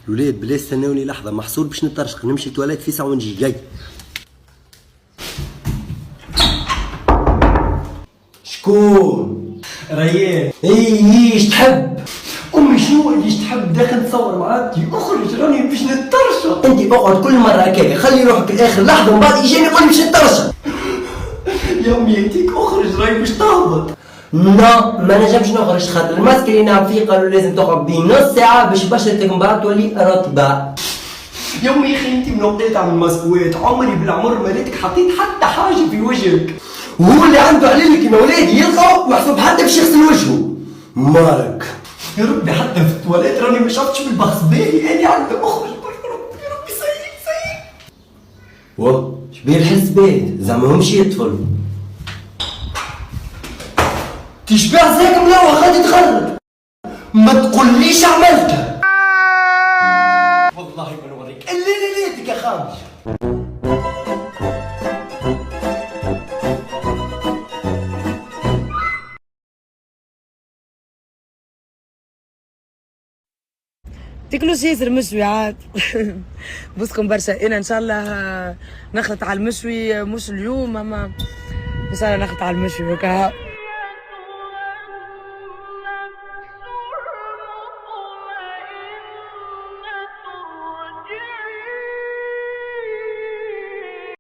الولاد بلا استناوني لحظه، محصول باش نطرشق، نمشي تواليت في ساعه ونجي جاي. شكون؟ ريان. ايش تحب؟ امي شنو اللي تحب داخل تصور معاك؟ اخرج راني باش نترشق. انت اقعد كل مره هكاك، خلي روحك لاخر لحظه ومن بعد يجيني يقول لي باش نترشق. يا امي انتيك اخرج راهي باش تهبط. لا ما نجمش نخرج، خاطر الماسك اللي نعم فيه قالوا لازم تقعد بيه نص ساعه باش بشرتك من بعد تولي رطبه. يا امي يا اخي انت من وقت تعمل ماسكوات، عمري بالعمر ما لقيتك حطيت حتى حاجه في وجهك. وهو اللي عنده عليلك كيما ولادي يلقاو محسوب حتى باش يغسل وجهه. مالك يا ربي حتى في التواليت راني ما شفتش بالبخس بالي اني عندي اخرج برا. يا ربي سيء. و شبيه الحسبات زعما همشي يطفلوا. تشبع زيك ملوح غادي تغرد، ما تقوليش عملتها. والله ما نوريك اللي ليلتك يا خامش. تاكلوش ياسر مشوي عاد. بوسكم برشا. انا ان شاء الله نخلط على المشوي، مش اليوم اما ان شاء الله نخلط على المشوي وكا.